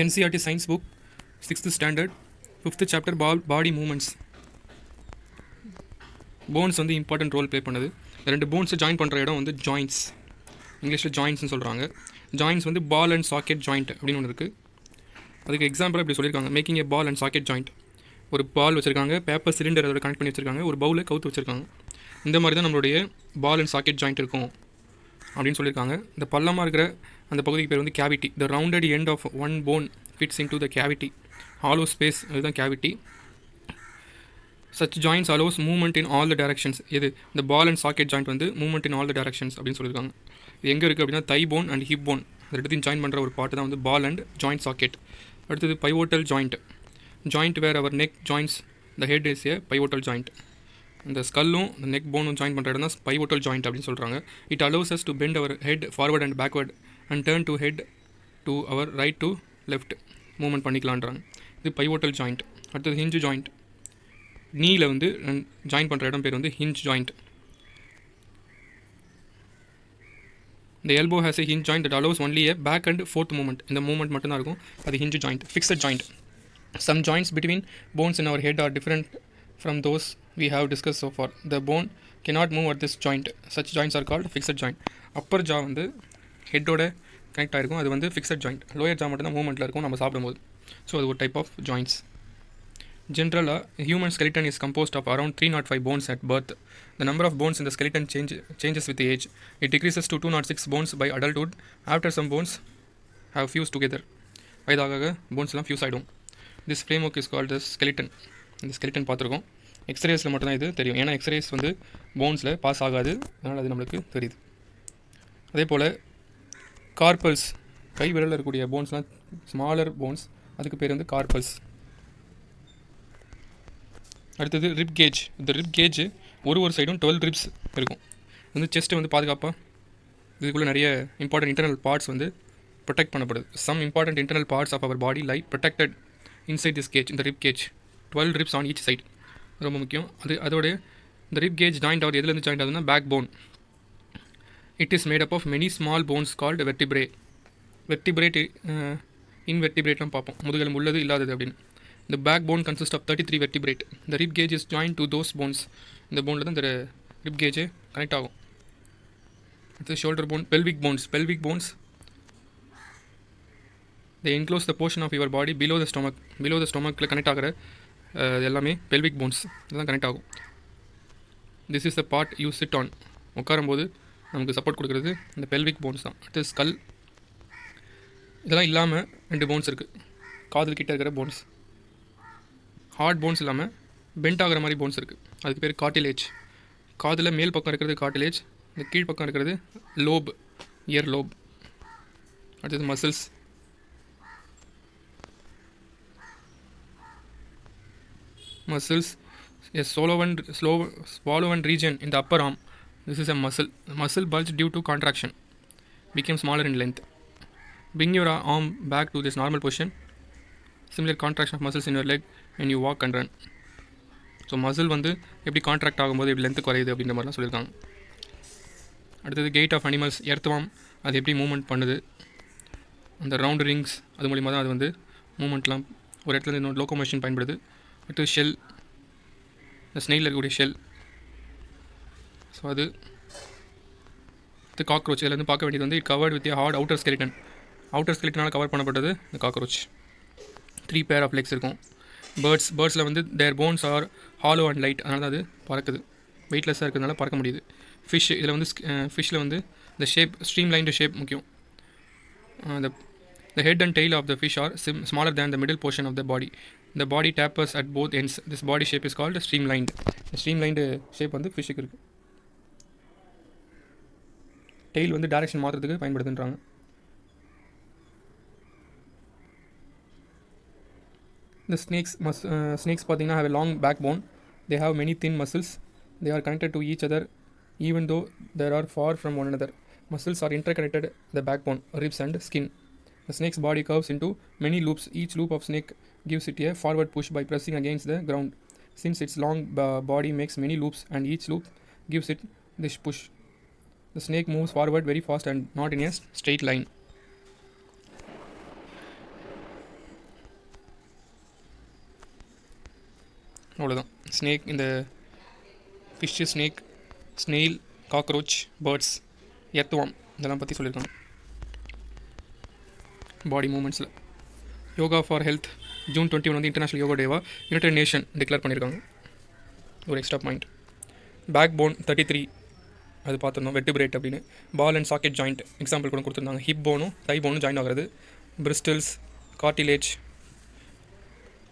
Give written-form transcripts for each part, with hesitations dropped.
NCERT Science Book, 6th Standard, 5th Chapter, Body Movements. Bones வந்து important role play பண்ணுது. ரெண்டு போன்ஸை join பண்ணுற இடம் வந்து ஜாயின்ஸ், இங்கிலீஷில் ஜாயின்ஸ்னு சொல்கிறாங்க. ஜாயின்ஸ் வந்து பால் அண்ட் சாக்கெட் ஜாயிண்ட் அப்படின்னு ஒன்று இருக்குது. அதுக்கு எக்ஸாம்பிளாக இப்படி சொல்லியிருக்காங்க, making a ball and socket joint. ஒரு பால் வச்சுருக்காங்க, பேப்பர் சிலிண்டர் அதோட கனெக்ட் பண்ணி வச்சுருக்காங்க, ஒரு பவுலை கவுத்து வச்சுருக்காங்க. இந்த மாதிரி தான் நம்மளுடைய பால் அண்ட் சாக்கெட் ஜாயிண்ட் இருக்கும் அப்படின்னு சொல்லியிருக்காங்க. இந்த பள்ளமாக இருக்கிற அந்த பகுதிக்கு பேர் வந்து cavity. The rounded end of one bone fits into the cavity. Hollow space அதுதான் cavity. Such joints allows movement in all the directions. இது இந்த பால் அண்ட் சாக்கெட் ஜாயிண்ட் வந்து movement in all the directions அப்படின்னு சொல்லியிருக்காங்க. இது எங்கே இருக்குது அப்படின்னா thigh bone and hip bone ரெண்டுத்தையும் ஜாயின் பண்ணுற ஒரு பார்ட் தான் வந்து பால் அண்ட் ஜாயிண்ட் சாக்கெட். அடுத்தது pivotal joint. Joint where our neck joins the head is a pivotal joint. இந்த ஸ்கல்லும் இந்த நெக் போனும் ஜாயின் பண்ணுற இடம் தான் பைவோட்டல் ஜாயிண்ட் அப்படின்னு சொல்கிறாங்க. It allows us to bend our head forward and backward and turn to head to our right to left movement பண்ணிக்கலான்றாங்க. இது பைவோட்டல் ஜாயிண்ட். அடுத்தது ஹிஞ்சு ஜாயிண்ட். நீல வந்து ஜாயின் பண்ணுற இடம் பேர் வந்து hinge joint. The elbow has a hinge joint that allows only a back and forth movement. இந்த மூவ்மெண்ட் மட்டும்தான் இருக்கும், அது hinge joint. Fixed joint. Some joints between bones in our head are different from those we have discussed so far. The bone cannot move at this joint. Such joints are called fixed joint. Upper jaw வந்து ஹெட்டோட connect ஆகிருக்கும், அது வந்து fixed joint. Lower jaw மட்டும் தான் மூவ்மெண்ட்டில் இருக்கும் நம்ம சாப்பிடும்போது. ஸோ அது ஒரு type of joints. Generally, a human skeleton is composed of around 305 bones at birth. The number of bones in the skeleton changes with age. It decreases to 206 bones by adulthood. After some bones have fused together. வயதாக bones எல்லாம் fuse ஆகிடும். This framework is called the skeleton. இந்த skeleton பார்த்துருக்கோம். எக்ஸ்ரேஸில் மட்டும்தான் இது தெரியும், ஏன்னா X-rays வந்து போன்ஸில் பாஸ் ஆகாது, அதனால் அது நம்மளுக்கு தெரியுது. அதே போல் கார்பல்ஸ், கை விரலில் இருக்கக்கூடிய போன்ஸ்லாம் ஸ்மாலர் போன்ஸ், அதுக்கு பேர் வந்து கார்பல்ஸ். அடுத்தது ரிப் கேஜ். இந்த ரிப் கேஜ் ஒரு சைடும் 12 ரிப்ஸ் இருக்கும். வந்து செஸ்ட்டு வந்து பாதுகாப்பாக இதுக்குள்ளே நிறைய இம்பார்ட்டன்ட் இன்டர்னல் பார்ட்ஸ் வந்து ப்ரொடெக்ட் பண்ணப்படுது. Some important internal parts of our body like protected inside this cage. இந்த rib cage 12 ribs on each side ரொம்ப முக்கியம். அதோட இந்த ரிப் கேஜ் ஜாயிண்ட் ஆகுது எதுலேருந்து ஜாயிண்ட் ஆகுதுன்னா back bone. It is made up of many small bones called vertebrae. Vertebrate இன்வெர்டிப்ரேட்லாம் பார்ப்போம், முதுகெலும்பு உள்ளது இல்லாதது அப்படின்னு. The backbone consists of 33 vertebrae. The rib cage is joined to those bones. இந்த போனில் தான் இந்த rib cage கனெக்ட் ஆகும். அடுத்து shoulder phone, pelvic bones. Pelvic bones, they enclose the portion of your body below the stomach. Below the stomachல connect ஆகிற எல்லாமே pelvic bones இதெல்லாம் கனெக்ட் ஆகும். This is the part you sit on. உட்காரும்போது நமக்கு support கொடுக்குறது இந்த pelvic bones தான். அடுத்து ஸ்கல். இதெல்லாம் இல்லாமல் 2 போன்ஸ் இருக்குது, காதில் கிட்ட இருக்கிற போன்ஸ். ஹார்ட் போன்ஸ் இல்லாமல் பெண்ட் ஆகிற மாதிரி போன்ஸ் இருக்குது, அதுக்கு பேர் கார்டிலேஜ். காதில் மேல் பக்கம் இருக்கிறது கார்டிலேஜ், இந்த கீழ் பக்கம் இருக்கிறது லோப், இயர் லோப். அடுத்தது muscles. Muscles, a swollen region in the upper arm. This is a muscle. The muscle bulge due to contraction became smaller in length. Bring your arm back to this normal position. Similar contraction of muscles in your leg when you walk and run. So muscle வந்து எப்படி contract ஆகும்போது எப்படி length குறையுது அப்படின்ற மாதிரிலாம் சொல்லியிருக்காங்க. அடுத்தது guide of animals. Earthworm அது எப்படி மூவ்மெண்ட் பண்ணுது, அந்த ரவுண்டு ரிங்ஸ் அது மூலிமா தான் அது வந்து மூவ்மெண்ட்லாம் ஒரு இடத்துல இன்னொரு லோகோமோஷன் பயன்படுது. அடுத்து ஷெல், இந்த ஸ்னெயிலில் இருக்கக்கூடிய ஷெல். ஸோ அது காக்ரோச். இதில் வந்து பார்க்க வேண்டியது வந்து it covered with hard outer skeleton. Outer ஸ்கெலிட்டனால் கவர் பண்ணப்பட்டது இந்த காக்ரோச். 3 பேர் ஆஃப் லெக்ஸ் இருக்கும். பேர்ட்ஸில் வந்து their bones are hollow and light, அதனால தான் அது பறக்குது, வெயிட்லெஸ்ஸாக இருக்கிறதுனால பறக்க முடியுது. ஃபிஷ், இதில் வந்து ஃபிஷ்ஷில் வந்து இந்த ஷேப், ஸ்ட்ரீம் லைன்டு ஷேப் முக்கியம். The head and tail of the fish are smaller than the middle portion of the body. The body tapers at both ends. This body shape is called streamlined. The streamlined shape வந்து ஃபிஷ்ஷுக்கு இருக்குது. Tail வந்து direction மாற்றுறதுக்கு பயன்படுதுன்றாங்க. The snakes பார்த்தீங்கன்னா have a long backbone. They have many thin muscles. They are connected to each other even though they are far from one another. Muscles are interconnected the backbone, ribs and skin. The snake's body curves into many loops. Each loop of snake gives it a forward push by pressing against the ground. Since its long body makes many loops and each loop gives it this push, the snake moves forward very fast and not in a straight line. அவ்வளோதான். Snake, இந்த fish, snake, snail, cockroach, birds, earthworm இதெல்லாம் பற்றி சொல்லியிருக்காங்க body மூமெண்ட்ஸில். Yoga for health June 21 வந்து international yoga டேவாக United Nation declare பண்ணியிருக்காங்க. ஒரு எக்ஸ்ட்ரா பாயிண்ட். பேக் போன் 33 அது பார்த்துருந்தோம், வெர்டிபிரேட் அப்படின்னு. Ball and socket joint example கூட கொடுத்துருந்தாங்க. ஹிப் போனும் தை போனும் ஜாயின் ஆகிறது. Bristles, cartilage,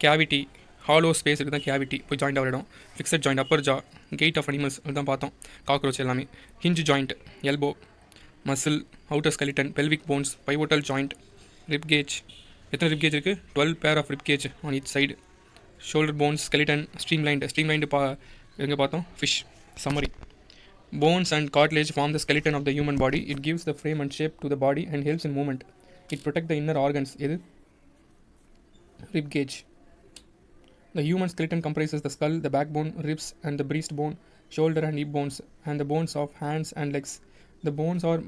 cavity, hollow space இருக்குது தான் கேவிட்டி போய் ஜாயிண்ட் ஆகிற இடம். Fixed joint, upper jaw, gait of animals அதுதான் பார்த்தோம். காக்ரோச் எல்லாமே. Hinge joint, elbow, muscle, outer skeleton, pelvic bones, pivotal joint, rib cage. எத்தனை ரிப் கேஜ் இருக்குது? 12 pair of rib cage on each side. Shoulder bones, skeleton, streamlined எங்கே பார்த்தோம்? Fish. Summary. Bones and cartilage form the skeleton of the human body. It gives the frame and shape to the body and helps in movement. It protects the inner organs. எது? Rib cage. The human skeleton comprises the skull, the backbone, ribs and the breastbone, shoulder and hip bones, and the bones of hands and legs. The bones are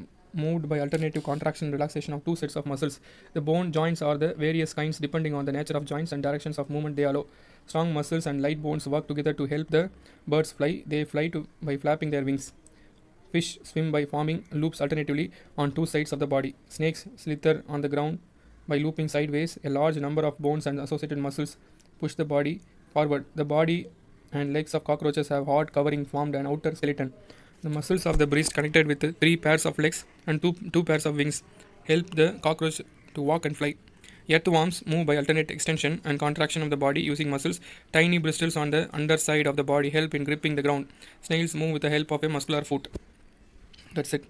moved by alternative contraction and relaxation of two sets of muscles. The bone joints are the various kinds depending on the nature of joints and directions of movement they allow. Strong muscles and light bones work together to help the birds fly. They fly by flapping their wings. Fish swim by forming loops alternatively on two sides of the body. Snakes slither on the ground by looping sideways. A large number of bones and associated muscles push the body forward. The body and legs of cockroaches have hard covering formed an outer skeleton. The muscles of the breast connected with 3 pairs of legs and two pairs of wings help the cockroach to walk and fly. Earthworms move by alternate extension and contraction of the body using muscles. Tiny bristles on the underside of the body help in gripping the ground. Snails move with the help of a muscular foot. That's it.